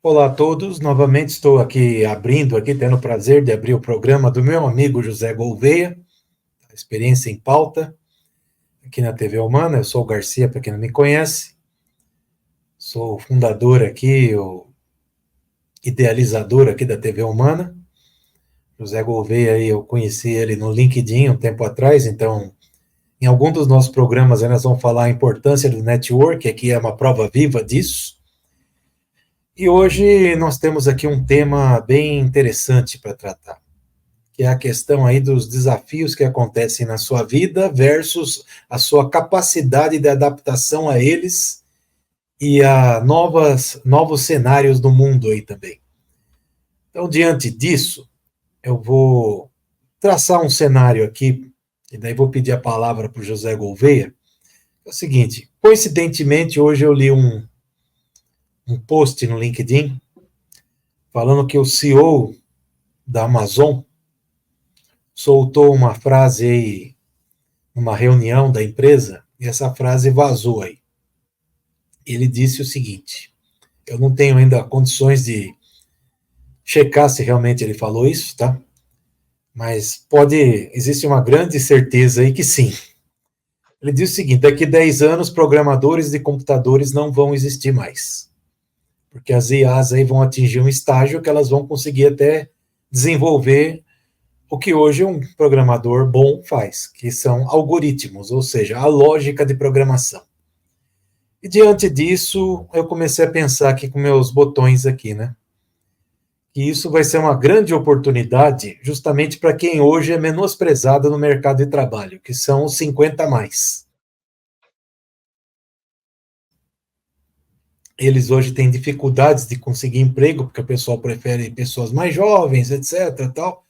Olá a todos, novamente estou aqui tendo o prazer de abrir o programa do meu amigo José Gouveia, Experiência em Pauta, aqui na TV Humana. Eu sou o Garcia, para quem não me conhece, sou o fundador aqui, o idealizador aqui da TV Humana. José Gouveia, eu conheci ele no LinkedIn um tempo atrás, então, em algum dos nossos programas, nós vamos falar a importância do network, aqui é uma prova viva disso. E hoje nós temos aqui um tema bem interessante para tratar, que é a questão aí dos desafios que acontecem na sua vida versus a sua capacidade de adaptação a eles e a novos cenários do mundo aí também. Então, diante disso, eu vou traçar um cenário aqui, e daí vou pedir a palavra para o José Gouveia. É o seguinte, coincidentemente, hoje eu li um post no LinkedIn falando que o CEO da Amazon soltou uma frase aí numa reunião da empresa, e essa frase vazou aí. Ele disse o seguinte: eu não tenho ainda condições de checar se realmente ele falou isso, tá? Mas existe uma grande certeza aí que sim. Ele disse o seguinte: daqui a 10 anos, programadores de computadores não vão existir mais. Porque as IAs aí vão atingir um estágio que elas vão conseguir até desenvolver o que hoje um programador bom faz, que são algoritmos, ou seja, a lógica de programação. E diante disso, eu comecei a pensar aqui com meus botões aqui, né? Que isso vai ser uma grande oportunidade justamente para quem hoje é menosprezado no mercado de trabalho, que são os 50 a mais. Eles hoje têm dificuldades de conseguir emprego, porque o pessoal prefere pessoas mais jovens, etc. Tal.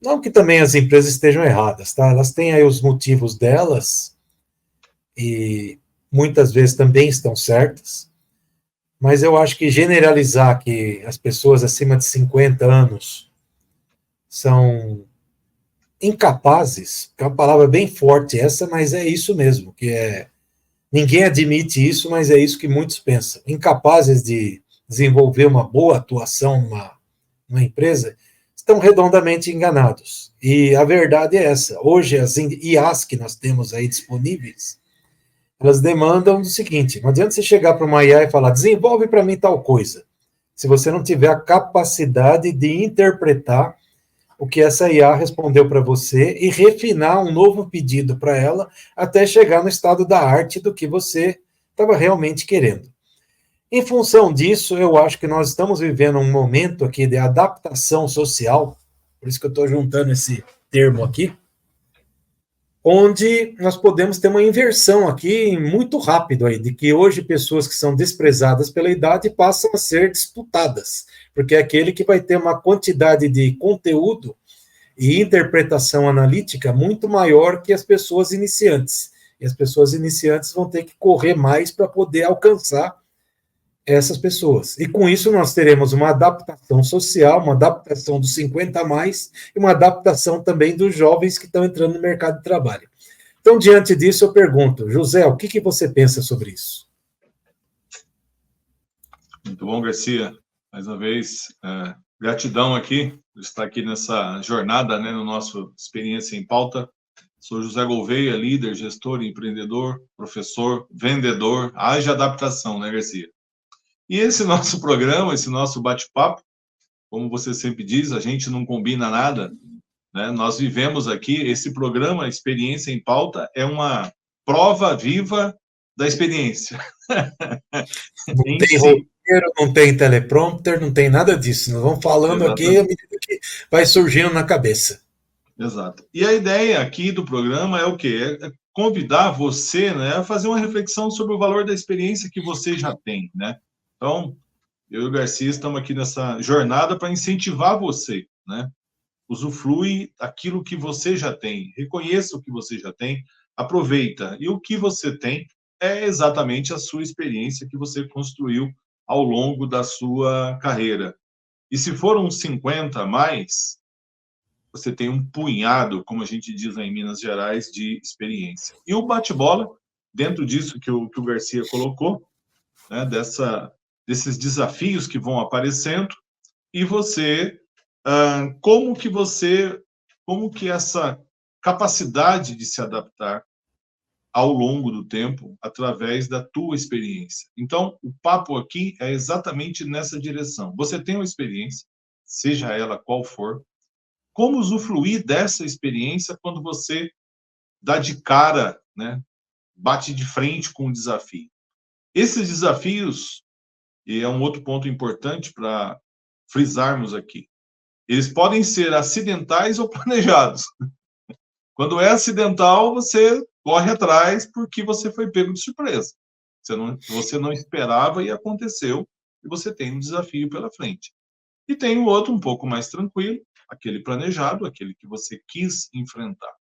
Não que também as empresas estejam erradas, tá? Elas têm aí os motivos delas, e muitas vezes também estão certas, mas eu acho que generalizar que as pessoas acima de 50 anos são incapazes, que é uma palavra bem forte essa, mas é isso mesmo, ninguém admite isso, mas é isso que muitos pensam, incapazes de desenvolver uma boa atuação numa empresa, estão redondamente enganados. E a verdade é essa, hoje as IAs que nós temos aí disponíveis, elas demandam o seguinte: não adianta você chegar para uma IA e falar, desenvolve para mim tal coisa, se você não tiver a capacidade de interpretar o que essa IA respondeu para você e refinar um novo pedido para ela até chegar no estado da arte do que você estava realmente querendo. Em função disso, eu acho que nós estamos vivendo um momento aqui de adaptação social, por isso que eu estou juntando esse termo aqui, onde nós podemos ter uma inversão aqui muito rápido aí, de que hoje pessoas que são desprezadas pela idade passam a ser disputadas, porque é aquele que vai ter uma quantidade de conteúdo e interpretação analítica muito maior que as pessoas iniciantes. E as pessoas iniciantes vão ter que correr mais para poder alcançar essas pessoas. E com isso nós teremos uma adaptação social, uma adaptação dos 50 a mais e uma adaptação também dos jovens que estão entrando no mercado de trabalho. Então, diante disso, eu pergunto, José, o que você pensa sobre isso? Muito bom, Garcia. Mais uma vez, gratidão aqui por estar aqui nessa jornada, né, no nosso Experiência em Pauta. Sou José Gouveia, líder, gestor, empreendedor, professor, vendedor, haja adaptação, né, Garcia? E esse nosso programa, esse nosso bate-papo, como você sempre diz, a gente não combina nada, né? Nós vivemos aqui, esse programa Experiência em Pauta é uma prova viva da experiência. Não tem roteiro, não tem teleprompter, não tem nada disso. Nós vamos falando aqui à medida que vai surgindo na cabeça. Exato. E a ideia aqui do programa é o quê? É convidar você, né, a fazer uma reflexão sobre o valor da experiência que você já tem, né? Então, eu e o Garcia estamos aqui nessa jornada para incentivar você, né? Usufrui aquilo que você já tem, reconheça o que você já tem, aproveita. E o que você tem é exatamente a sua experiência que você construiu ao longo da sua carreira. E se for uns 50 a mais, você tem um punhado, como a gente diz lá em Minas Gerais, de experiência. E o bate-bola, dentro disso que o Garcia colocou, né, dessa desses desafios que vão aparecendo, e você, como que essa capacidade de se adaptar ao longo do tempo, através da tua experiência. Então, o papo aqui é exatamente nessa direção. Você tem uma experiência, seja ela qual for, como usufruir dessa experiência quando você dá de cara, né, bate de frente com o desafio. Esses desafios, e é um outro ponto importante para frisarmos aqui, eles podem ser acidentais ou planejados. Quando é acidental, você corre atrás porque você foi pego de surpresa. Você não esperava e aconteceu, e você tem um desafio pela frente. E tem o outro um pouco mais tranquilo, aquele planejado, aquele que você quis enfrentar.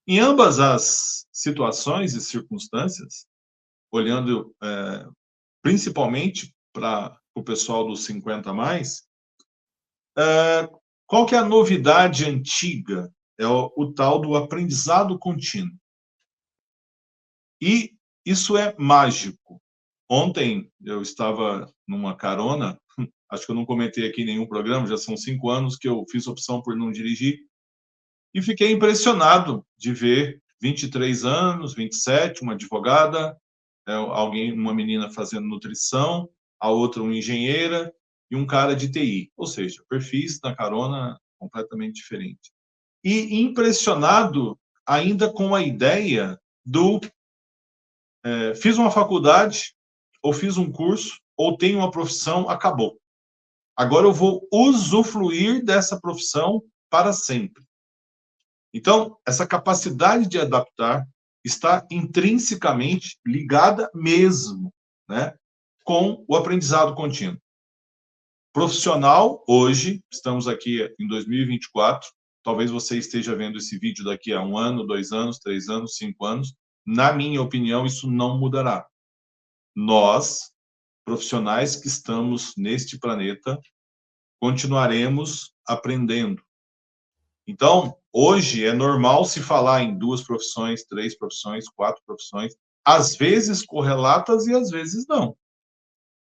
Em ambas as situações e circunstâncias, olhando principalmente para o pessoal dos 50 a mais, qual que é a novidade antiga? É o tal do aprendizado contínuo. E isso é mágico. Ontem eu estava numa carona, acho que eu não comentei aqui em nenhum programa, já são 5 anos que eu fiz opção por não dirigir, e fiquei impressionado de ver 23 anos, 27, uma advogada, uma menina fazendo nutrição, a outra uma engenheira e um cara de TI, ou seja, perfis na carona completamente diferentes. E impressionado ainda com a ideia do fiz uma faculdade, ou fiz um curso, ou tenho uma profissão, acabou. Agora eu vou usufruir dessa profissão para sempre. Então, essa capacidade de adaptar está intrinsecamente ligada mesmo, né, com o aprendizado contínuo. Profissional, hoje, estamos aqui em 2024, talvez você esteja vendo esse vídeo daqui a 1 ano, 2 anos, 3 anos, 5 anos, na minha opinião, isso não mudará. Nós, profissionais que estamos neste planeta, continuaremos aprendendo. Então, hoje é normal se falar em 2 profissões, 3 profissões, 4 profissões, às vezes correlatas e às vezes não.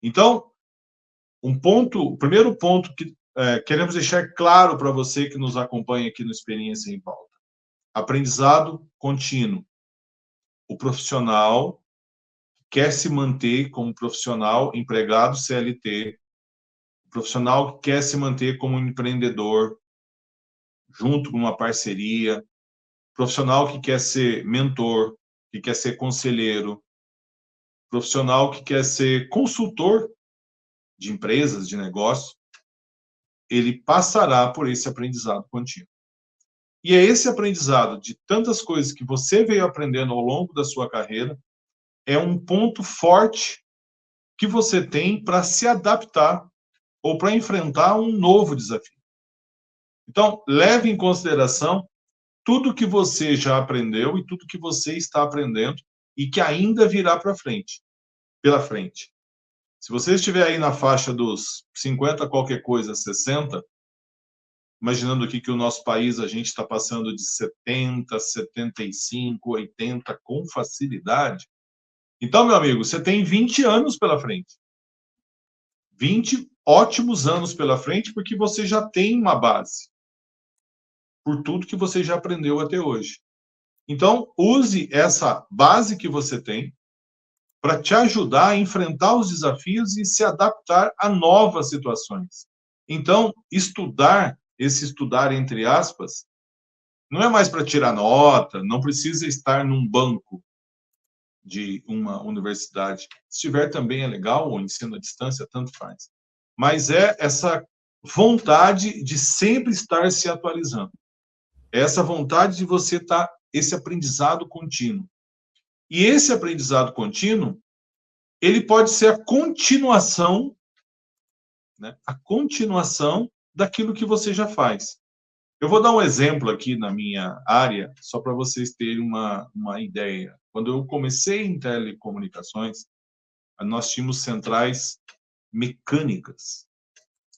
Então, o primeiro ponto que queremos deixar claro para você que nos acompanha aqui no Experiência em Pauta: aprendizado contínuo. O profissional quer se manter como profissional empregado CLT, o profissional quer se manter como empreendedor, junto com uma parceria, profissional que quer ser mentor, que quer ser conselheiro, profissional que quer ser consultor de empresas, de negócio, ele passará por esse aprendizado contínuo. E é esse aprendizado de tantas coisas que você veio aprendendo ao longo da sua carreira, é um ponto forte que você tem para se adaptar ou para enfrentar um novo desafio. Então, leve em consideração tudo que você já aprendeu e tudo que você está aprendendo e que ainda virá pela frente. Se você estiver aí na faixa dos 50 qualquer coisa, 60, imaginando aqui que o nosso país a gente está passando de 70, 75, 80 com facilidade. Então, meu amigo, você tem 20 anos pela frente. 20 ótimos anos pela frente, porque você já tem uma base. Por tudo que você já aprendeu até hoje. Então, use essa base que você tem para te ajudar a enfrentar os desafios e se adaptar a novas situações. Então, estudar, esse estudar entre aspas, não é mais para tirar nota, não precisa estar num banco de uma universidade. Se tiver também é legal, ou ensino à distância, tanto faz. Mas é essa vontade de sempre estar se atualizando. É essa vontade de você estar, esse aprendizado contínuo. E esse aprendizado contínuo, ele pode ser a continuação, né? A continuação daquilo que você já faz. Eu vou dar um exemplo aqui na minha área, só para vocês terem uma ideia. Quando eu comecei em telecomunicações, nós tínhamos centrais mecânicas.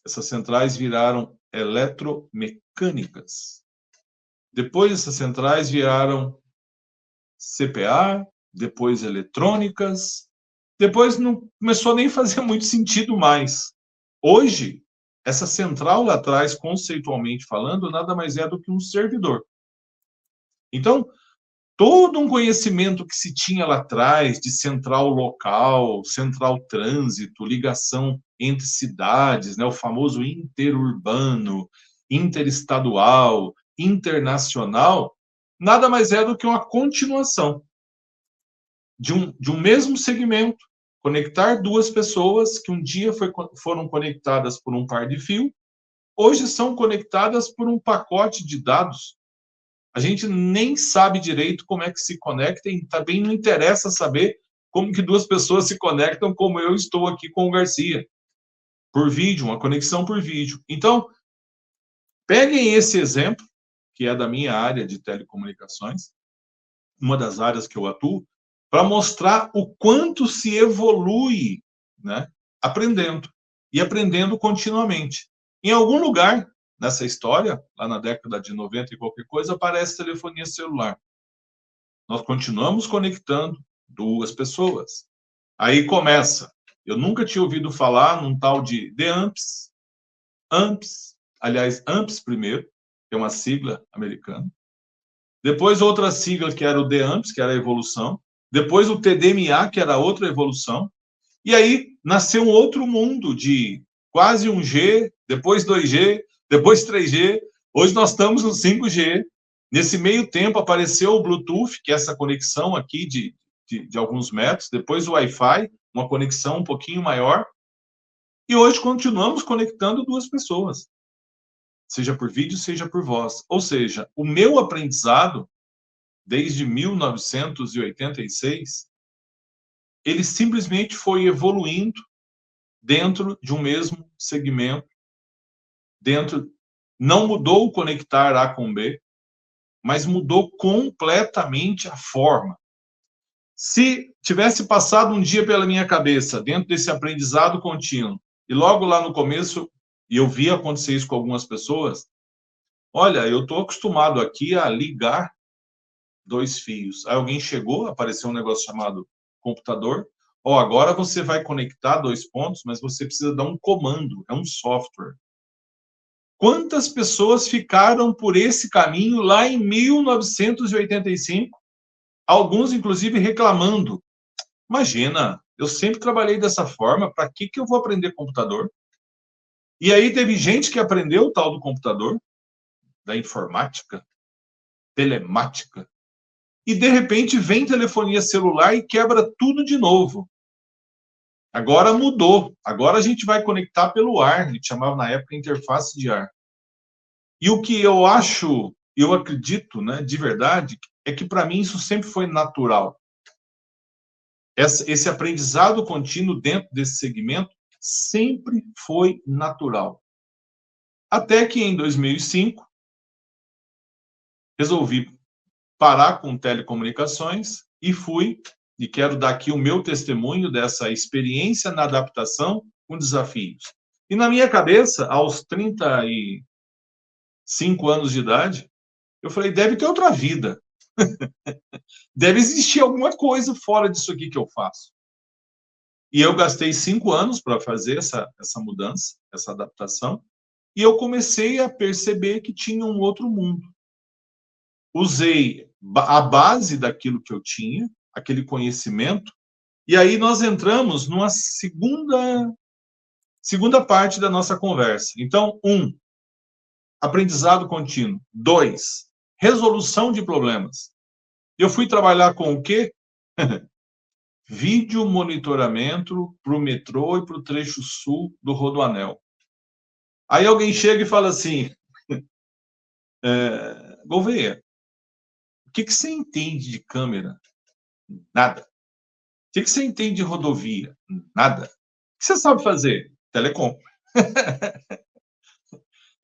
Essas centrais viraram eletromecânicas. Depois, essas centrais viraram CPA, depois eletrônicas, Depois não começou nem a fazer muito sentido mais. Hoje, essa central lá atrás, conceitualmente falando, nada mais é do que um servidor. Então, todo um conhecimento que se tinha lá atrás de central local, central trânsito, ligação entre cidades, né, o famoso interurbano, interestadual, internacional, nada mais é do que uma continuação de um mesmo segmento, conectar duas pessoas que um dia foram conectadas por um par de fio, hoje são conectadas por um pacote de dados. A gente nem sabe direito como é que se conecta e também não interessa saber como que duas pessoas se conectam, como eu estou aqui com o Garcia, por vídeo, uma conexão por vídeo. Então, peguem esse exemplo, que é da minha área de telecomunicações, uma das áreas que eu atuo, para mostrar o quanto se evolui, né, aprendendo, e aprendendo continuamente. Em algum lugar nessa história, lá na década de 90 e qualquer coisa, aparece telefonia celular. Nós continuamos conectando duas pessoas. Aí começa. Eu nunca tinha ouvido falar num tal de DAMPS, AMPS, aliás, AMPS primeiro, que é uma sigla americana. Depois outra sigla que era o DAMPS, que era a evolução. Depois o TDMA, que era outra evolução. E aí nasceu um outro mundo de quase 1G, depois 2G, depois 3G. Hoje nós estamos no 5G. Nesse meio tempo apareceu o Bluetooth, que é essa conexão aqui de alguns metros. Depois o Wi-Fi, uma conexão um pouquinho maior. E hoje continuamos conectando duas pessoas, seja por vídeo, seja por voz. Ou seja, o meu aprendizado, desde 1986, ele simplesmente foi evoluindo dentro de um mesmo segmento, não mudou o conectar A com B, mas mudou completamente a forma. Se tivesse passado um dia pela minha cabeça, dentro desse aprendizado contínuo, e logo lá no começo, e eu vi acontecer isso com algumas pessoas, olha, eu estou acostumado aqui a ligar dois fios. Aí alguém chegou, apareceu um negócio chamado computador. Agora você vai conectar dois pontos, mas você precisa dar um comando, é um software. Quantas pessoas ficaram por esse caminho lá em 1985? Alguns, inclusive, reclamando. Imagina, eu sempre trabalhei dessa forma, para que eu vou aprender computador? E aí teve gente que aprendeu o tal do computador, da informática, telemática, e de repente vem telefonia celular e quebra tudo de novo. Agora mudou. Agora a gente vai conectar pelo ar. A gente chamava na época interface de ar. E o que eu acho, eu acredito, né, de verdade, é que para mim isso sempre foi natural. Esse aprendizado contínuo dentro desse segmento sempre foi natural. Até que em 2005, resolvi parar com telecomunicações e quero dar aqui o meu testemunho dessa experiência na adaptação com desafios. E na minha cabeça, aos 35 anos de idade, eu falei, deve ter outra vida. Deve existir alguma coisa fora disso aqui que eu faço. E eu gastei 5 anos para fazer essa mudança, essa adaptação, e eu comecei a perceber que tinha um outro mundo. Usei a base daquilo que eu tinha, aquele conhecimento, e aí nós entramos numa segunda parte da nossa conversa. Então, 1, aprendizado contínuo. 2, resolução de problemas. Eu fui trabalhar com o quê? Vídeo monitoramento para o metrô e para o trecho sul do Rodoanel. Aí alguém chega e fala assim, Gouveia, o que você entende de câmera? Nada. O que você entende de rodovia? Nada. O que você sabe fazer? Telecom.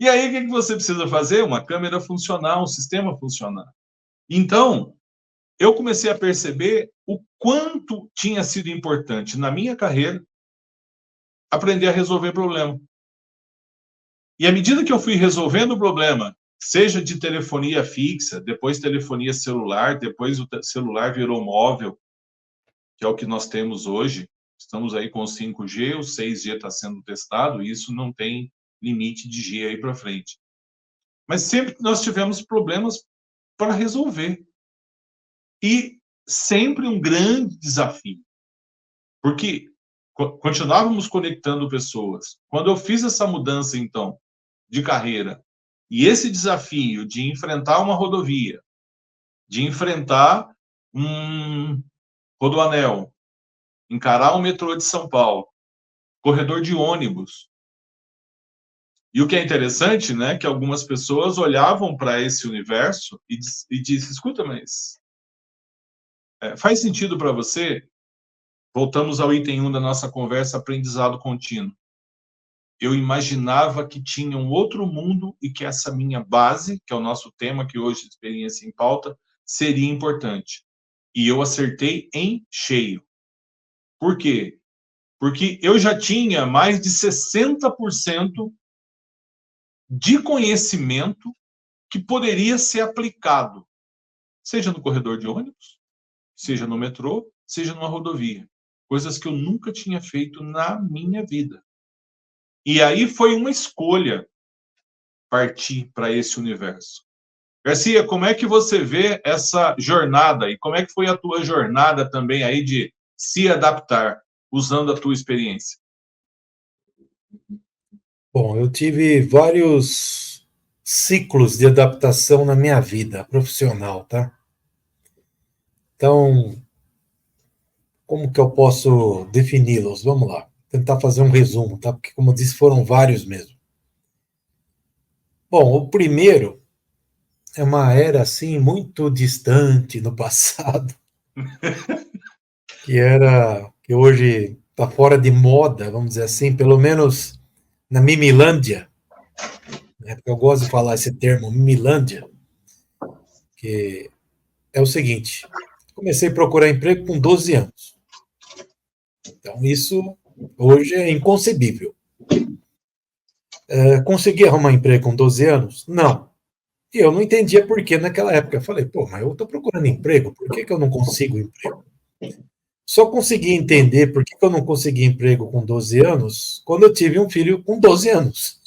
E aí, o que você precisa fazer? Uma câmera funcionar, um sistema funcionar. Então, eu comecei a perceber o quanto tinha sido importante na minha carreira aprender a resolver problema. E à medida que eu fui resolvendo o problema, seja de telefonia fixa, depois telefonia celular, depois o celular virou móvel, que é o que nós temos hoje, Estamos aí com o 5G, o 6G está sendo testado, e isso não tem limite de G aí para frente. Mas sempre nós tivemos problemas para resolver. E sempre um grande desafio. Porque continuávamos conectando pessoas. Quando eu fiz essa mudança, então, de carreira, e esse desafio de enfrentar uma rodovia, de enfrentar um rodoanel, encarar o metrô de São Paulo, corredor de ônibus. E o que é interessante, né, que algumas pessoas olhavam para esse universo e disse, escuta, mas faz sentido para você? Voltamos ao item 1 da nossa conversa, aprendizado contínuo. Eu imaginava que tinha um outro mundo e que essa minha base, que é o nosso tema que hoje, Experiência em Pauta, seria importante. E eu acertei em cheio. Por quê? Porque eu já tinha mais de 60% de conhecimento que poderia ser aplicado, seja no corredor de ônibus, seja no metrô, seja numa rodovia. Coisas que eu nunca tinha feito na minha vida. E aí foi uma escolha partir para esse universo. Garcia, como é que você vê essa jornada e como é que foi a tua jornada também aí de se adaptar usando a tua experiência? Bom, eu tive vários ciclos de adaptação na minha vida profissional, tá? Então, como que eu posso defini-los? Vamos lá, tentar fazer um resumo, tá? Porque, como eu disse, foram vários mesmo. Bom, o primeiro é uma era, assim, muito distante no passado, que hoje está fora de moda, vamos dizer assim, pelo menos na Mimilândia, né? Porque eu gosto de falar esse termo, Mimilândia, que é o seguinte, comecei a procurar emprego com 12 anos. Então, isso hoje é inconcebível. Consegui arrumar emprego com 12 anos? Não. E eu não entendia por que naquela época. Eu falei, pô, mas eu estou procurando emprego, por que eu não consigo emprego? Só consegui entender por que eu não consegui emprego com 12 anos quando eu tive um filho com 12 anos.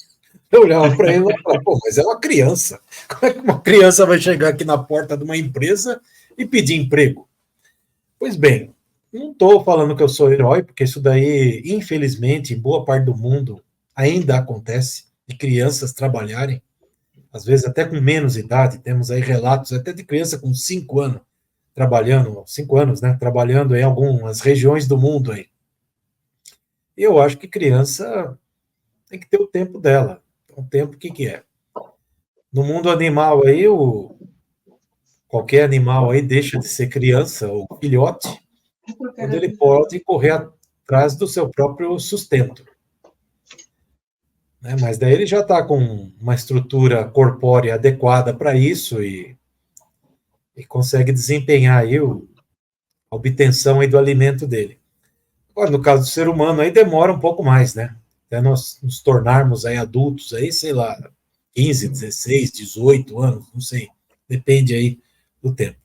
Eu olhava para ele e falava, pô, mas é uma criança. Como é que uma criança vai chegar aqui na porta de uma empresa e pedir emprego? Pois bem, não estou falando que eu sou herói, porque isso daí, infelizmente, em boa parte do mundo, ainda acontece, de crianças trabalharem, às vezes até com menos idade, temos aí relatos até de criança com 5 anos, trabalhando, 5 anos, né, trabalhando em algumas regiões do mundo aí. E eu acho que criança tem que ter o tempo dela. O tempo, o que é? No mundo animal aí, qualquer animal aí deixa de ser criança ou filhote, quando ele pode correr atrás do seu próprio sustento. Né? Mas daí ele já está com uma estrutura corpórea adequada para isso e consegue desempenhar aí a obtenção aí do alimento dele. Agora, no caso do ser humano, aí demora um pouco mais, né? Até nós nos tornarmos aí adultos, aí, sei lá, 15, 16, 18 anos, não sei, depende aí do tempo.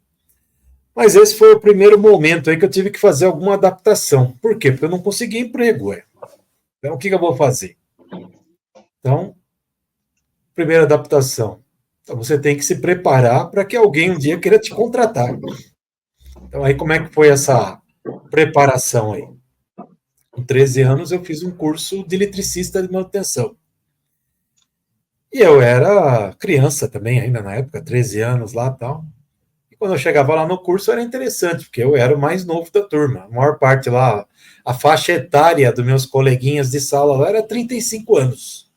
Mas esse foi o primeiro momento aí que eu tive que fazer alguma adaptação. Por quê? Porque eu não consegui emprego, ué. Então, o que eu vou fazer? Então, primeira adaptação. Então, você tem que se preparar para que alguém um dia queira te contratar. Então, aí como é que foi essa preparação aí? Com 13 anos, eu fiz um curso de eletricista de manutenção. E eu era criança também, ainda na época, 13 anos lá e tal. E quando eu chegava lá no curso, era interessante, porque eu era o mais novo da turma. A maior parte lá, a faixa etária dos meus coleguinhas de sala lá era 35 anos.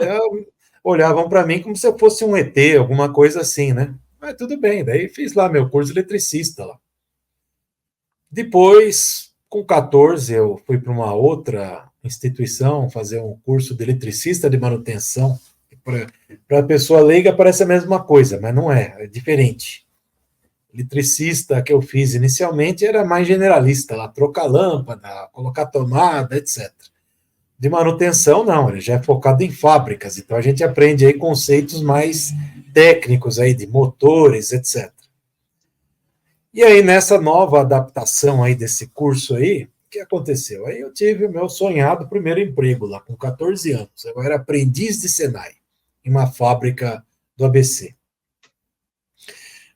E olhavam para mim como se eu fosse um ET, alguma coisa assim, né? Mas tudo bem, daí fiz lá meu curso de eletricista lá. Depois, com 14, eu fui para uma outra instituição fazer um curso de eletricista de manutenção. Para a pessoa leiga parece a mesma coisa, mas não é diferente. Eletricista que eu fiz inicialmente era mais generalista, lá, trocar lâmpada, colocar tomada, etc. De manutenção, não, ele já é focado em fábricas, então a gente aprende aí conceitos mais técnicos aí de motores, etc. E aí, nessa nova adaptação aí desse curso aí, o que aconteceu? Aí eu tive o meu sonhado primeiro emprego lá, com 14 anos. Eu era aprendiz de Senai, em uma fábrica do ABC.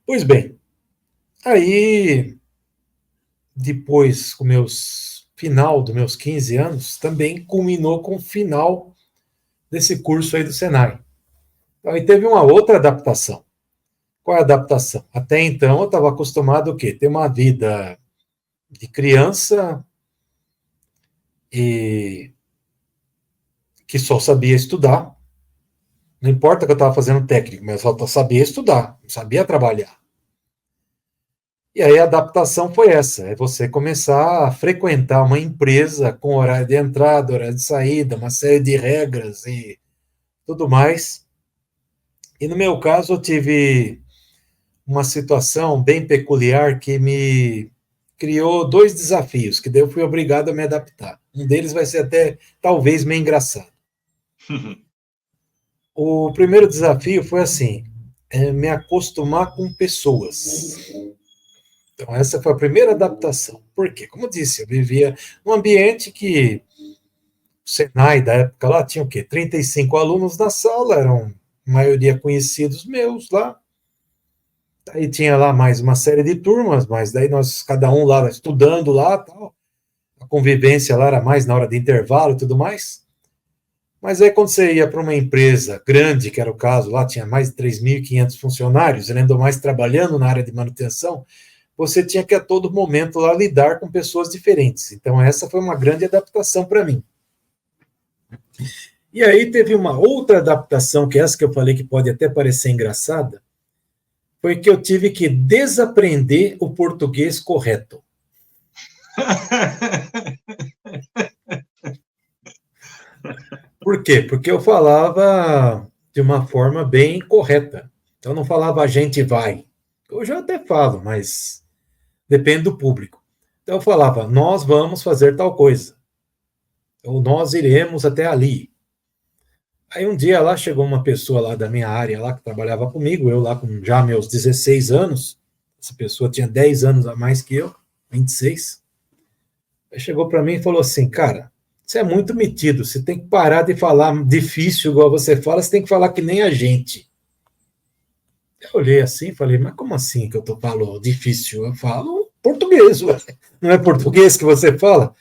Pois bem, aí, depois, com meus final dos meus 15 anos, também culminou com o final desse curso aí do Senai. Então, aí teve uma outra adaptação. Qual é a adaptação? Até então, eu estava acostumado o quê? Ter uma vida de criança e que só sabia estudar. Não importa que eu estava fazendo técnico, mas eu só sabia estudar, não sabia trabalhar. E aí a adaptação foi essa, é você começar a frequentar uma empresa com horário de entrada, horário de saída, uma série de regras e tudo mais. E no meu caso eu tive uma situação bem peculiar que me criou dois desafios, que daí eu fui obrigado a me adaptar. Um deles vai ser até, talvez, meio engraçado. O primeiro desafio foi assim, me acostumar com pessoas. Então, essa foi a primeira adaptação. Por quê? Como eu disse, eu vivia num ambiente que o Senai da época lá tinha o quê? 35 alunos na sala, eram a maioria conhecidos meus lá. Aí tinha lá mais uma série de turmas, mas daí nós, cada um lá estudando lá, tal. A convivência lá era mais na hora de intervalo e tudo mais. Mas aí quando você ia para uma empresa grande, que era o caso, lá tinha mais de 3.500 funcionários, ainda mais trabalhando na área de manutenção, você tinha que a todo momento lá lidar com pessoas diferentes. Então essa foi uma grande adaptação para mim. E aí teve uma outra adaptação, que é essa que eu falei que pode até parecer engraçada, foi que eu tive que desaprender o português correto. Por quê? Porque eu falava de uma forma bem correta. Então, eu não falava a gente vai. Hoje eu até falo, mas depende do público. Então, eu falava, nós vamos fazer tal coisa. Ou nós iremos até ali. Aí um dia lá chegou uma pessoa lá da minha área, lá que trabalhava comigo, eu lá com já meus 16 anos, essa pessoa tinha 10 anos a mais que eu, 26. Aí chegou para mim e falou assim, cara, você é muito metido, você tem que parar de falar difícil igual você fala, você tem que falar que nem a gente. Eu olhei assim e falei, mas como assim que eu tô falando difícil? Eu falo português, ué. Não é português que você fala?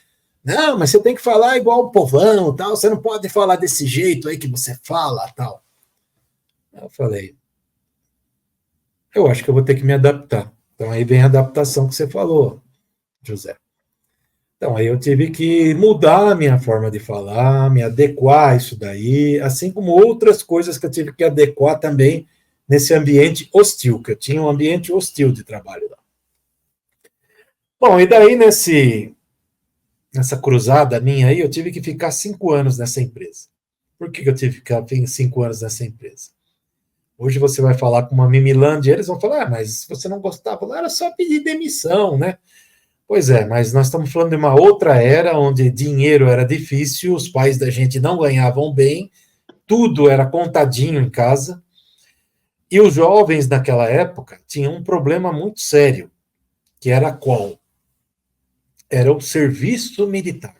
Não, mas você tem que falar igual o povão, tal. Você não pode falar desse jeito aí que você fala, tal. Eu falei, eu acho que eu vou ter que me adaptar. Então aí vem a adaptação que você falou, José. Então aí eu tive que mudar a minha forma de falar, me adequar a isso daí, assim como outras coisas que eu tive que adequar também nesse ambiente hostil, que eu tinha um ambiente hostil de trabalho lá. Bom, e daí nessa cruzada minha aí, eu tive que ficar 5 anos nessa empresa. Por que eu tive que ficar 5 anos nessa empresa? Hoje você vai falar com uma Mimilândia, eles vão falar, mas se você não gostava lá, era só pedir demissão, né? Pois é, mas nós estamos falando de uma outra era, onde dinheiro era difícil, os pais da gente não ganhavam bem, tudo era contadinho em casa, e os jovens naquela época tinham um problema muito sério, que era qual? Era o serviço militar.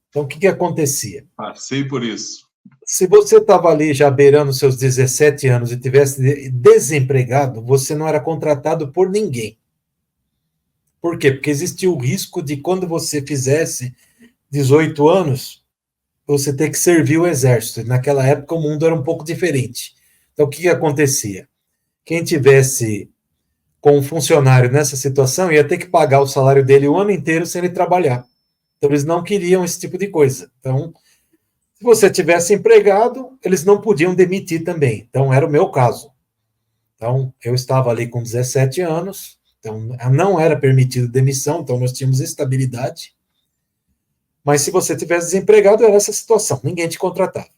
Então, o que acontecia? Passei por isso. Se você estava ali já beirando seus 17 anos e tivesse desempregado, você não era contratado por ninguém. Por quê? Porque existia o risco de quando você fizesse 18 anos, você ter que servir o exército. Naquela época o mundo era um pouco diferente. Então o que acontecia? Quem tivesse com um funcionário nessa situação ia ter que pagar o salário dele o ano inteiro sem ele trabalhar. Então eles não queriam esse tipo de coisa. Então, se você tivesse empregado, eles não podiam demitir também. Então era o meu caso. Então eu estava ali com 17 anos, então não era permitido demissão, então nós tínhamos estabilidade. Mas se você tivesse desempregado, era essa situação, ninguém te contratava.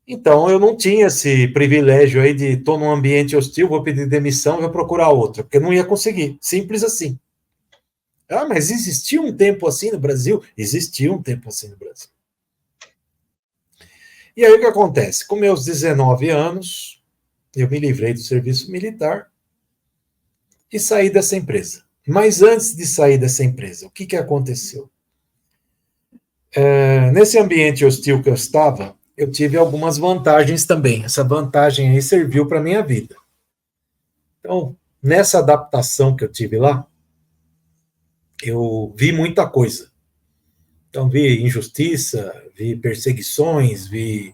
Então, eu não tinha esse privilégio aí de estou num ambiente hostil, vou pedir demissão e vou procurar outro, porque não ia conseguir, simples assim. Ah, mas existia um tempo assim no Brasil? Existia um tempo assim no Brasil. E aí o que acontece? Com meus 19 anos, eu me livrei do serviço militar, e saí dessa empresa. Mas antes de sair dessa empresa, o que aconteceu? Nesse ambiente hostil que eu estava, eu tive algumas vantagens também. Essa vantagem aí serviu para a minha vida. Então, nessa adaptação que eu tive lá, eu vi muita coisa. Então, vi injustiça, vi perseguições, vi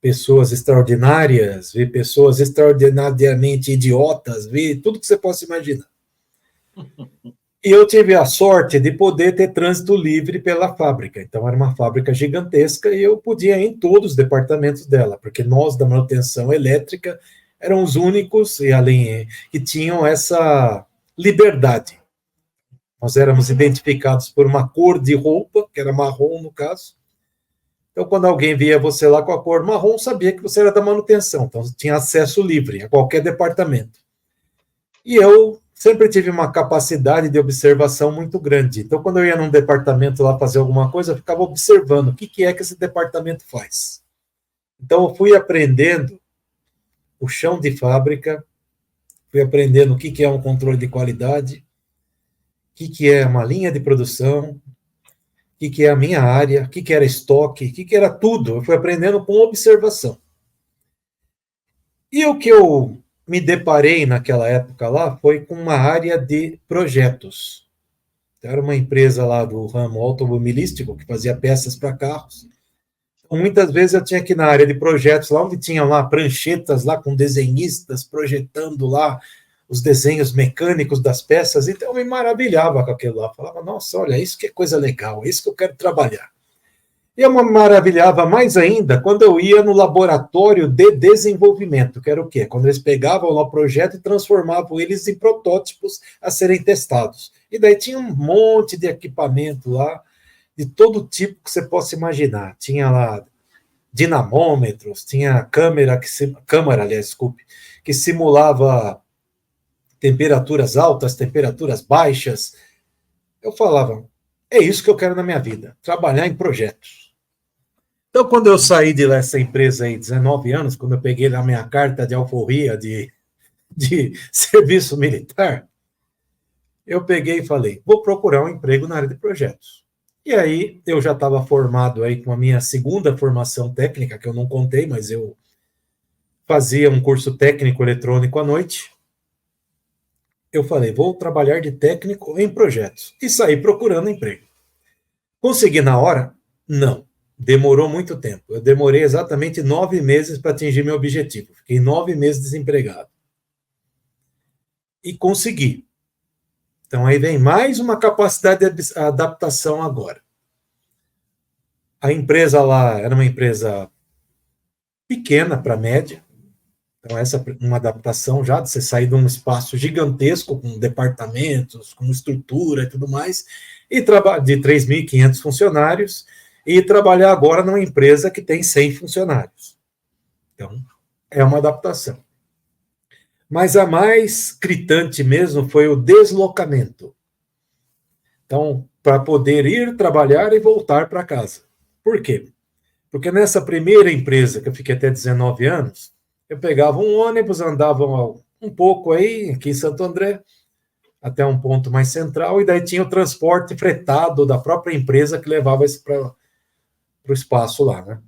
pessoas extraordinárias, vi pessoas extraordinariamente idiotas, vi tudo que você possa imaginar. E eu tive a sorte de poder ter trânsito livre pela fábrica. Então, era uma fábrica gigantesca e eu podia ir em todos os departamentos dela, porque nós, da manutenção elétrica, eram os únicos e além que tinham essa liberdade. Nós éramos identificados por uma cor de roupa, que era marrom no caso. Então, quando alguém via você lá com a cor marrom, sabia que você era da manutenção. Então, tinha acesso livre a qualquer departamento. E eu sempre tive uma capacidade de observação muito grande. Então, quando eu ia num departamento lá fazer alguma coisa, eu ficava observando o que é que esse departamento faz. Então, eu fui aprendendo o chão de fábrica, fui aprendendo o que é um controle de qualidade, o que é uma linha de produção, o que é a minha área, o que era estoque, o que era tudo. Eu fui aprendendo com observação. E o que eu me deparei naquela época lá foi com uma área de projetos. Era uma empresa lá do ramo automobilístico que fazia peças para carros. Então, muitas vezes eu tinha que ir na área de projetos, lá onde tinha lá pranchetas lá com desenhistas projetando lá os desenhos mecânicos das peças, então eu me maravilhava com aquilo lá. Falava, nossa, olha, isso que é coisa legal, é isso que eu quero trabalhar. E eu me maravilhava mais ainda quando eu ia no laboratório de desenvolvimento, que era o quê? Quando eles pegavam lá o projeto e transformavam eles em protótipos a serem testados. E daí tinha um monte de equipamento lá, de todo tipo que você possa imaginar. Tinha lá dinamômetros, tinha câmera, que simulava temperaturas altas, temperaturas baixas. Eu falava, é isso que eu quero na minha vida, trabalhar em projetos. Então, quando eu saí dessa empresa aí, 19 anos, quando eu peguei lá minha carta de alforria de serviço militar, eu peguei e falei, vou procurar um emprego na área de projetos. E aí, eu já estava formado aí com a minha segunda formação técnica, que eu não contei, mas eu fazia um curso técnico eletrônico à noite. Eu falei, vou trabalhar de técnico em projetos. E saí procurando emprego. Consegui na hora? Não. Demorou muito tempo. Eu demorei exatamente 9 meses para atingir meu objetivo. Fiquei 9 meses desempregado. E consegui. Então, aí vem mais uma capacidade de adaptação agora. A empresa lá era uma empresa pequena para média. Então, essa é uma adaptação já de você sair de um espaço gigantesco, com departamentos, com estrutura e tudo mais, e de 3.500 funcionários, e trabalhar agora numa empresa que tem 100 funcionários. Então, é uma adaptação. Mas a mais gritante mesmo foi o deslocamento. Então, para poder ir trabalhar e voltar para casa. Por quê? Porque nessa primeira empresa, que eu fiquei até 19 anos, eu pegava um ônibus, andava um pouco aí, aqui em Santo André, até um ponto mais central, e daí tinha o transporte fretado da própria empresa que levava isso para o espaço lá, né?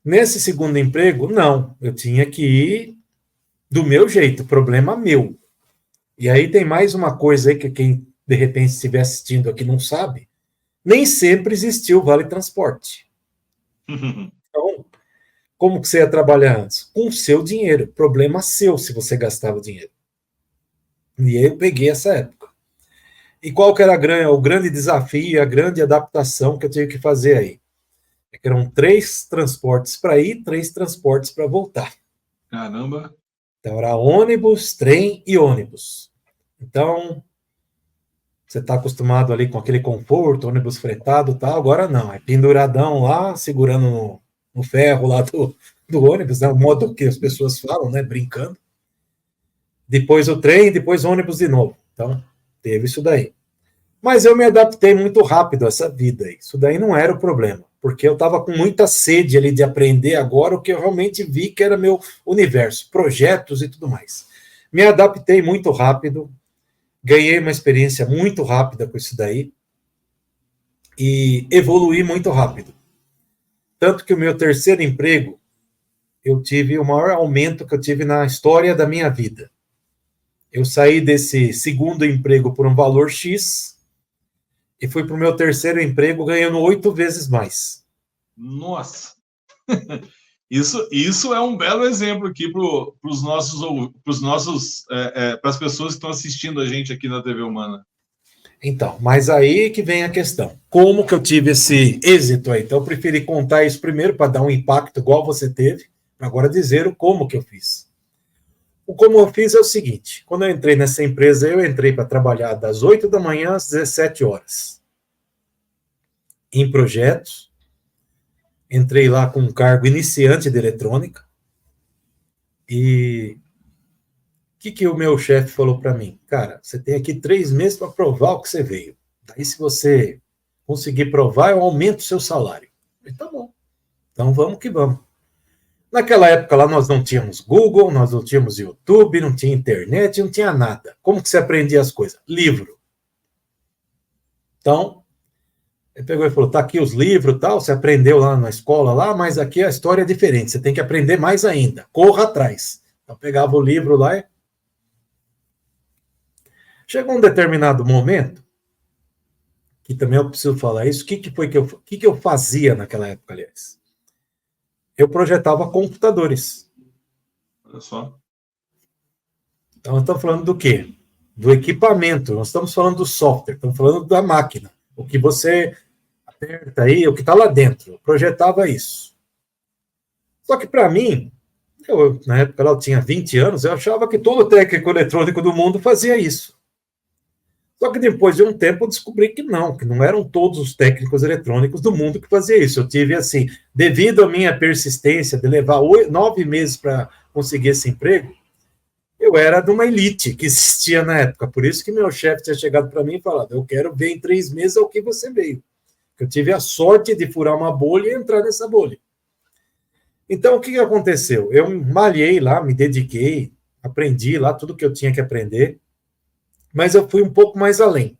Nesse segundo emprego, não, eu tinha que ir do meu jeito, problema meu. E aí tem mais uma coisa aí que quem de repente estiver assistindo aqui não sabe, nem sempre existiu o Vale Transporte. Então, como que você ia trabalhar antes? Com o seu dinheiro. Problema seu se você gastava dinheiro. E aí eu peguei essa época. E qual que era o grande desafio, a grande adaptação que eu tive que fazer aí? É que eram 3 transportes para ir, 3 transportes para voltar. Caramba! Então era ônibus, trem e ônibus. Então, você está acostumado ali com aquele conforto, ônibus fretado e tal, agora não, é penduradão lá, segurando no ferro lá do ônibus, né, o modo que as pessoas falam, né, brincando. Depois o trem, depois o ônibus de novo. Então, teve isso daí. Mas eu me adaptei muito rápido a essa vida. Isso daí não era o problema, porque eu estava com muita sede ali de aprender agora o que eu realmente vi que era meu universo, projetos e tudo mais. Me adaptei muito rápido. ganhei uma experiência muito rápida com isso daí e evoluí muito rápido. Tanto que o meu terceiro emprego, eu tive o maior aumento que eu tive na história da minha vida. Eu saí desse segundo emprego por um valor X e fui para o meu terceiro emprego ganhando 8 vezes mais. Nossa! Isso é um belo exemplo aqui para as pessoas que estão assistindo a gente aqui na TV Humana. Então, mas aí que vem a questão. Como que eu tive esse êxito aí? Então, eu preferi contar isso primeiro para dar um impacto igual você teve, para agora dizer o como que eu fiz. O como eu fiz é o seguinte, quando eu entrei nessa empresa, eu entrei para trabalhar das 8 da manhã às 17 horas. Em projetos, entrei lá com um cargo iniciante de eletrônica, e o que o meu chefe falou para mim? Cara, você tem aqui 3 meses para provar o que você veio. Daí, se você conseguir provar, eu aumento o seu salário. Eu falei, tá bom, então vamos que vamos. Naquela época lá nós não tínhamos Google, nós não tínhamos YouTube, não tinha internet, não tinha nada. Como que você aprendia as coisas? Livro. Então, ele pegou e falou, tá aqui os livros e tal, você aprendeu lá na escola lá, mas aqui a história é diferente, você tem que aprender mais ainda. Corra atrás. Então, eu pegava o livro lá e... Chegou um determinado momento, que também eu preciso falar isso, o que eu fazia naquela época, aliás? Eu projetava computadores. Olha só. Então, nós estamos falando do quê? Do equipamento, nós estamos falando do software, estamos falando da máquina. O que você aperta aí, o que está lá dentro. Eu projetava isso. Só que, para mim, na época eu tinha 20 anos, eu achava que todo técnico eletrônico do mundo fazia isso. Só que depois de um tempo eu descobri que não eram todos os técnicos eletrônicos do mundo que faziam isso. Eu tive, assim, devido à minha persistência de levar 9 meses para conseguir esse emprego, eu era de uma elite que existia na época. Por isso que meu chefe tinha chegado para mim e falado, eu quero ver em 3 meses ao que você veio. Eu tive a sorte de furar uma bolha e entrar nessa bolha. Então, o que aconteceu? Eu malhei lá, me dediquei, aprendi lá tudo que eu tinha que aprender, mas eu fui um pouco mais além.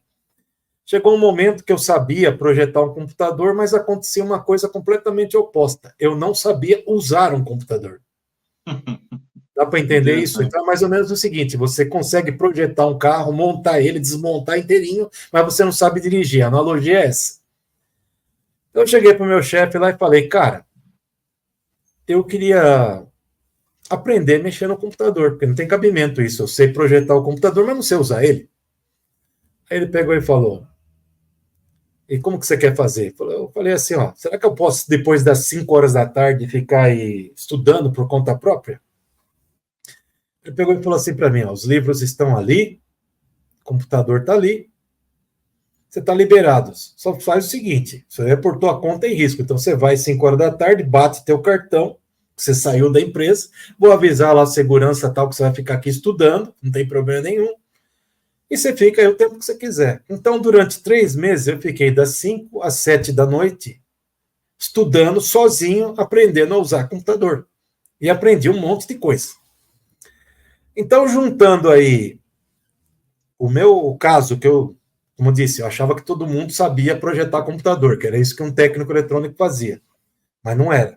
Chegou um momento que eu sabia projetar um computador, mas acontecia uma coisa completamente oposta. Eu não sabia usar um computador. Dá para entender isso? Então é mais ou menos o seguinte, você consegue projetar um carro, montar ele, desmontar inteirinho, mas você não sabe dirigir. A analogia é essa. Então eu cheguei para o meu chefe lá e falei, cara, eu queria aprender a mexer no computador, porque não tem cabimento isso. Eu sei projetar o computador, mas não sei usar ele. Aí ele pegou e falou, e como que você quer fazer? Eu falei assim, ó, será que eu posso, depois das 5 horas da tarde, ficar aí estudando por conta própria? Ele pegou e falou assim para mim, ó, os livros estão ali, o computador está ali, você está liberado. Só faz o seguinte, você é por tua conta em risco. Então você vai às 5 horas da tarde, bate teu cartão, que você saiu da empresa, vou avisar lá a segurança tal, que você vai ficar aqui estudando, não tem problema nenhum, e você fica aí o tempo que você quiser. Então, durante 3 meses, eu fiquei das 5 às 7 da noite, estudando sozinho, aprendendo a usar computador. E aprendi um monte de coisa. Então, juntando aí o meu caso, que eu, como eu disse, eu achava que todo mundo sabia projetar computador, que era isso que um técnico eletrônico fazia. Mas não era.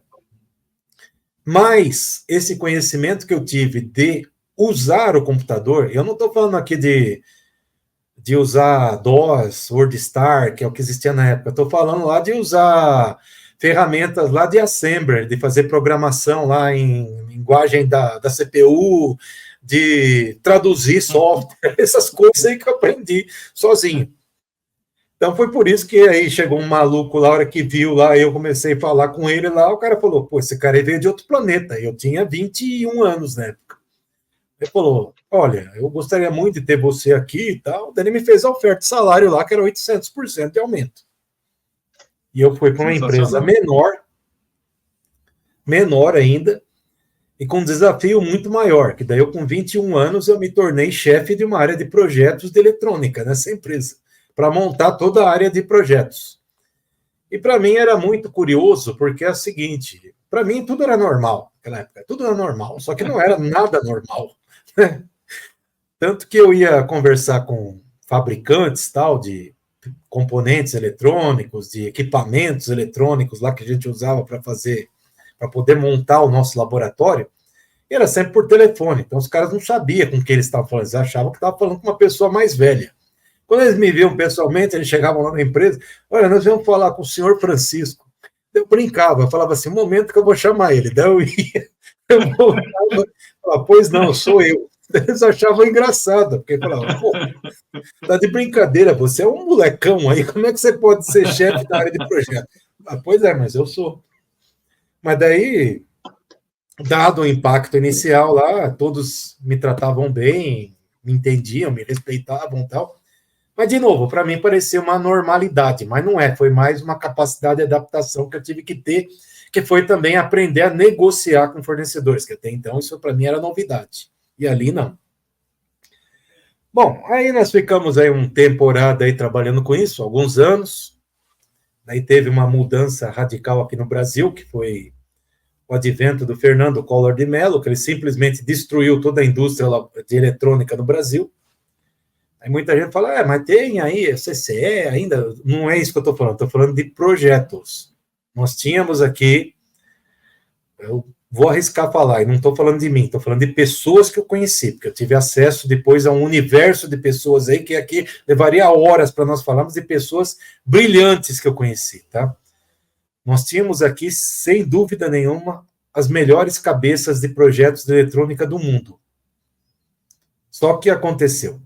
Mas esse conhecimento que eu tive de usar o computador, eu não estou falando aqui de usar DOS, WordStar, que é o que existia na época, eu estou falando lá de usar ferramentas lá de assembler, de fazer programação lá em linguagem da CPU, de traduzir software, essas coisas aí que eu aprendi sozinho. Então foi por isso que aí chegou um maluco lá, a hora que viu lá, eu comecei a falar com ele lá, o cara falou, pô, esse cara veio de outro planeta. Eu tinha 21 anos na época. Ele falou, olha, eu gostaria muito de ter você aqui e tal. Daí ele me fez a oferta de salário lá, que era 800% de aumento. E eu fui para uma empresa menor ainda, e com um desafio muito maior, que daí eu com 21 anos eu me tornei chefe de uma área de projetos de eletrônica nessa empresa, para montar toda a área de projetos. E para mim era muito curioso, porque é o seguinte, para mim tudo era normal naquela época, tudo era normal, só que não era nada normal. Tanto que eu ia conversar com fabricantes, tal, de componentes eletrônicos, de equipamentos eletrônicos lá que a gente usava para fazer, para poder montar o nosso laboratório, e era sempre por telefone. Então os caras não sabiam com quem eles estavam falando, eles achavam que estavam falando com uma pessoa mais velha. Quando eles me viam pessoalmente, eles chegavam lá na empresa, olha, nós vamos falar com o senhor Francisco. Eu brincava, eu falava assim, momento que eu vou chamar ele. Daí eu ia, eu voltava, falava, pois não, sou eu. Eles achavam engraçado, porque falavam, pô, tá de brincadeira, você é um molecão aí, como é que você pode ser chefe da área de projeto? Ah, pois é, mas eu sou. Mas daí, dado o impacto inicial lá, todos me tratavam bem, me entendiam, me respeitavam e tal. Mas, de novo, para mim parecia uma normalidade, mas não é, foi mais uma capacidade de adaptação que eu tive que ter, que foi também aprender a negociar com fornecedores, que até então isso para mim era novidade. E ali não. Bom, aí nós ficamos aí um temporada aí trabalhando com isso, alguns anos. Daí teve uma mudança radical aqui no Brasil, que foi o advento do Fernando Collor de Mello, que ele simplesmente destruiu toda a indústria de eletrônica no Brasil. Aí muita gente fala, mas tem aí CCE ainda. Não é isso que eu estou falando de projetos. Nós tínhamos aqui, eu vou arriscar falar, e não estou falando de mim, estou falando de pessoas que eu conheci, porque eu tive acesso depois a um universo de pessoas aí, que aqui levaria horas para nós falarmos de pessoas brilhantes que eu conheci, tá? Nós tínhamos aqui, sem dúvida nenhuma, as melhores cabeças de projetos de eletrônica do mundo. Só que aconteceu.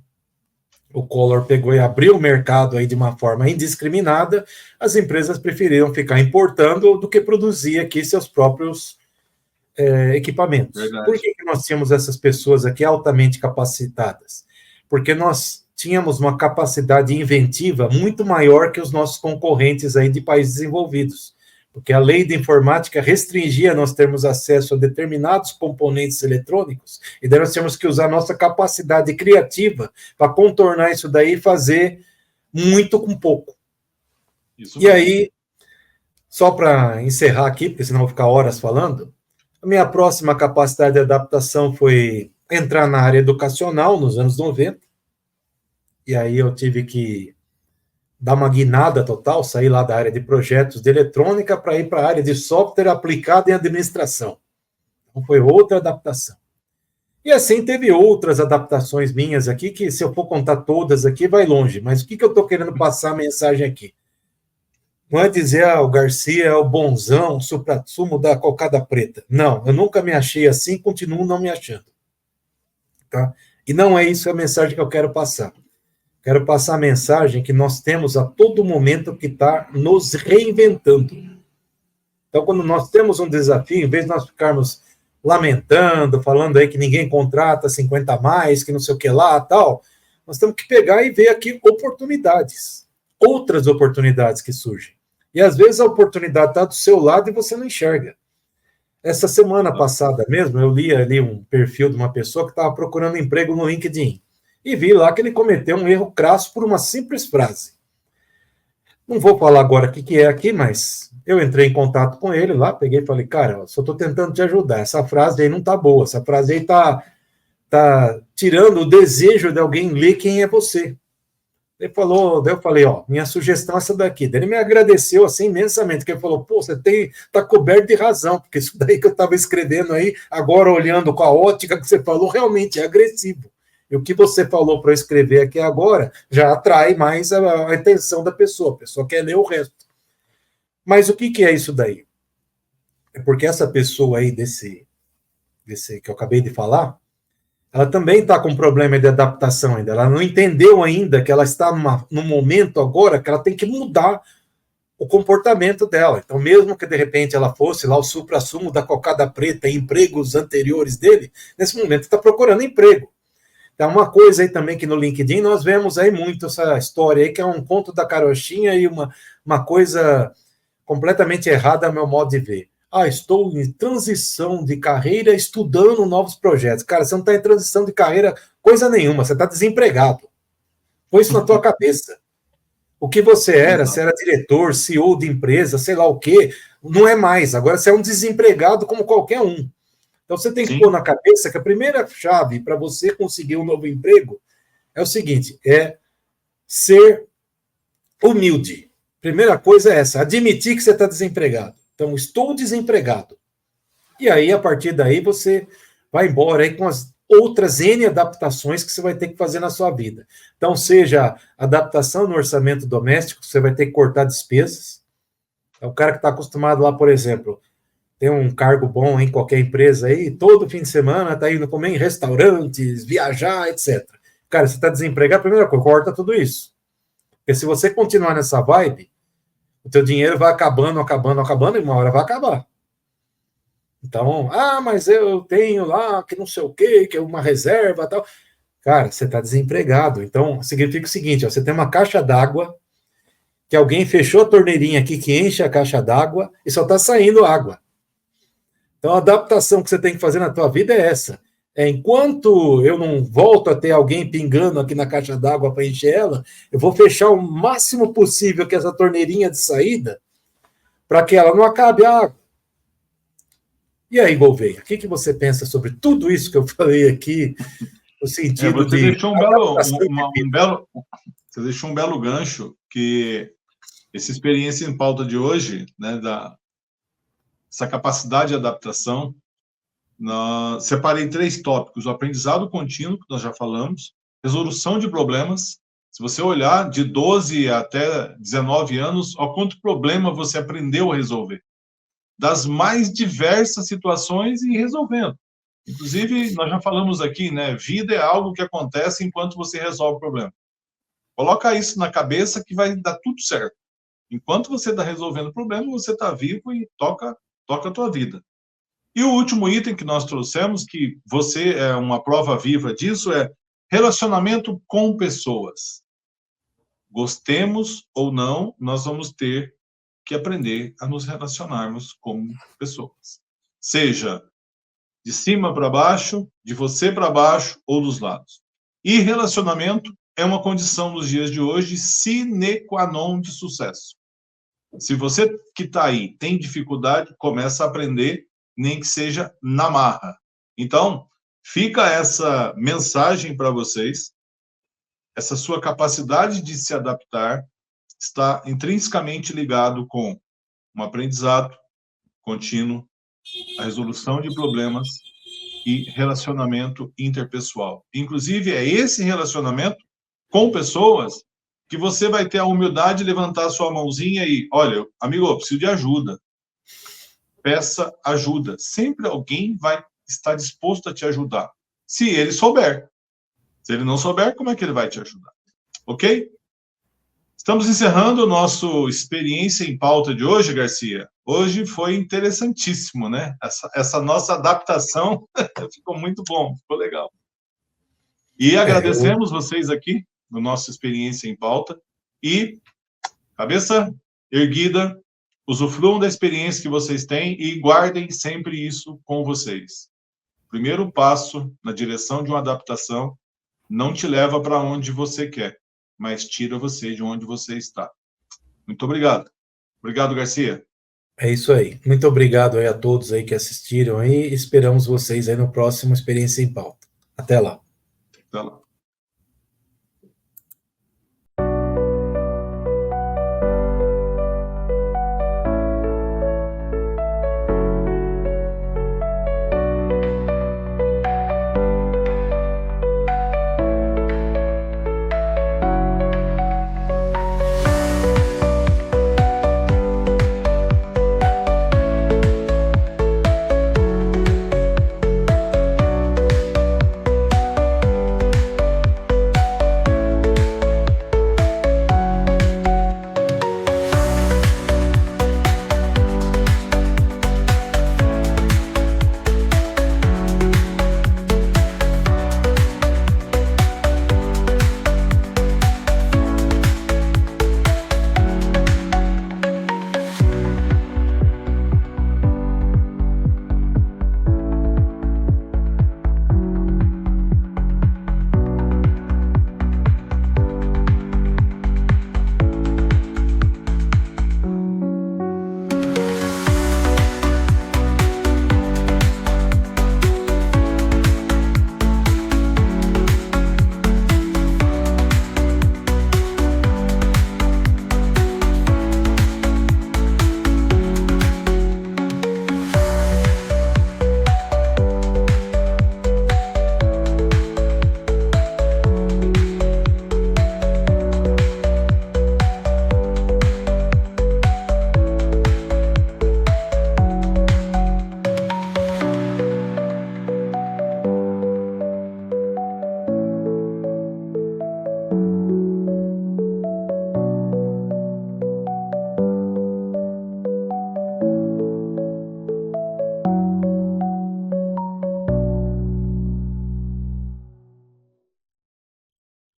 O Collor pegou e abriu o mercado aí de uma forma indiscriminada, as empresas preferiram ficar importando do que produzir aqui seus próprios equipamentos. Verdade. Por que nós tínhamos essas pessoas aqui altamente capacitadas? Porque nós tínhamos uma capacidade inventiva muito maior que os nossos concorrentes aí de países desenvolvidos. Porque a lei de informática restringia nós termos acesso a determinados componentes eletrônicos, e daí nós temos que usar a nossa capacidade criativa para contornar isso daí e fazer muito com pouco. Isso e aí, só para encerrar aqui, porque senão eu vou ficar horas falando, a minha próxima capacidade de adaptação foi entrar na área educacional nos anos 90, e aí eu tive que dar uma guinada total, sair lá da área de projetos de eletrônica para ir para a área de software aplicado em administração. Então, foi outra adaptação. E assim teve outras adaptações minhas aqui, que se eu for contar todas aqui, vai longe. Mas o que eu estou querendo passar a mensagem aqui? Não é dizer, o Garcia é o bonzão, o supra-sumo da cocada preta. Não, eu nunca me achei assim, continuo não me achando. Tá? E não é isso a mensagem que eu quero passar. Quero passar a mensagem que nós temos a todo momento que está nos reinventando. Então, quando nós temos um desafio, em vez de nós ficarmos lamentando, falando aí que ninguém contrata 50 a mais, que não sei o que lá, tal, nós temos que pegar e ver aqui oportunidades, outras oportunidades que surgem. E às vezes a oportunidade está do seu lado e você não enxerga. Essa semana passada mesmo, eu li ali um perfil de uma pessoa que estava procurando emprego no LinkedIn. E vi lá que ele cometeu um erro crasso por uma simples frase. Não vou falar agora o que é aqui, mas eu entrei em contato com ele lá, peguei e falei, cara, eu só estou tentando te ajudar, essa frase aí não está boa, essa frase aí está tirando o desejo de alguém ler quem é você. Ele falou, daí eu falei, minha sugestão é essa daqui. Daí ele me agradeceu assim imensamente, porque ele falou, pô, você está coberto de razão, porque isso daí que eu estava escrevendo aí, agora olhando com a ótica que você falou, realmente é agressivo. E o que você falou para eu escrever aqui agora já atrai mais a atenção da pessoa. A pessoa quer ler o resto. Mas o que é isso daí? É porque essa pessoa aí, desse que eu acabei de falar, ela também está com problema de adaptação ainda. Ela não entendeu ainda que ela está num momento agora que ela tem que mudar o comportamento dela. Então, mesmo que de repente ela fosse lá o supra-sumo da cocada preta em empregos anteriores dele, nesse momento está procurando emprego. Então, uma coisa aí também que no LinkedIn nós vemos aí muito essa história aí, que é um conto da carochinha e uma coisa completamente errada, ao meu modo de ver. Estou em transição de carreira, estudando novos projetos. Cara, você não está em transição de carreira coisa nenhuma, você está desempregado. Põe isso na tua cabeça. O que você era diretor, CEO de empresa, sei lá o quê, não é mais. Agora você é um desempregado como qualquer um. Então, você tem que Sim. pôr na cabeça que a primeira chave para você conseguir um novo emprego é o seguinte, é ser humilde. Primeira coisa é essa, admitir que você está desempregado. Então, estou desempregado. E aí, a partir daí, você vai embora aí com as outras N adaptações que você vai ter que fazer na sua vida. Então, seja adaptação no orçamento doméstico, você vai ter que cortar despesas. É o cara que está acostumado lá, por exemplo, tem um cargo bom em qualquer empresa aí, todo fim de semana está indo comer em restaurantes, viajar, etc. Cara, você está desempregado, primeira coisa, corta tudo isso. Porque se você continuar nessa vibe, o teu dinheiro vai acabando, e uma hora vai acabar. Então, mas eu tenho lá que não sei o quê, que é uma reserva e tal. Cara, você está desempregado. Então, significa o seguinte, ó, você tem uma caixa d'água, que alguém fechou a torneirinha aqui que enche a caixa d'água e só está saindo água. Então, a adaptação que você tem que fazer na tua vida é essa. Enquanto eu não volto a ter alguém pingando aqui na caixa d'água para encher ela, eu vou fechar o máximo possível que essa torneirinha de saída para que ela não acabe a água. E aí, Gouveia, o que você pensa sobre tudo isso que eu falei aqui, no sentido Você de... deixou você deixou um belo gancho, que essa experiência em pauta de hoje, né, essa capacidade de adaptação, separei 3 tópicos: o aprendizado contínuo, que nós já falamos, resolução de problemas. Se você olhar de 12 até 19 anos, olha quanto problema você aprendeu a resolver, das mais diversas situações, e resolvendo. Inclusive, nós já falamos aqui, né? Vida é algo que acontece enquanto você resolve o problema. Coloca isso na cabeça que vai dar tudo certo. Enquanto você está resolvendo o problema, você está vivo e toca a tua vida. E o último item que nós trouxemos, que você é uma prova viva disso, é relacionamento com pessoas. Gostemos ou não, nós vamos ter que aprender a nos relacionarmos com pessoas. Seja de cima para baixo, de você para baixo ou dos lados. E relacionamento é uma condição nos dias de hoje sine qua non de sucesso. Se você que está aí tem dificuldade, começa a aprender, nem que seja na marra. Então, fica essa mensagem para vocês. Essa sua capacidade de se adaptar está intrinsecamente ligado com um aprendizado contínuo, a resolução de problemas e relacionamento interpessoal. Inclusive, é esse relacionamento com pessoas que você vai ter a humildade de levantar a sua mãozinha e, olha, amigo, eu preciso de ajuda. Peça ajuda. Sempre alguém vai estar disposto a te ajudar, se ele souber. Se ele não souber, como é que ele vai te ajudar? Ok? Estamos encerrando o nosso Experiência em Pauta de hoje, Garcia. Hoje foi interessantíssimo, né? Essa nossa adaptação ficou muito bom, ficou legal. E agradecemos vocês aqui no nosso Experiência em Pauta. E, cabeça erguida, usufruam da experiência que vocês têm e guardem sempre isso com vocês. O primeiro passo na direção de uma adaptação não te leva para onde você quer, mas tira você de onde você está. Muito obrigado. Obrigado, Garcia. É isso aí. Muito obrigado aí a todos aí que assistiram aí. Esperamos vocês aí no próximo Experiência em Pauta. Até lá. Até lá.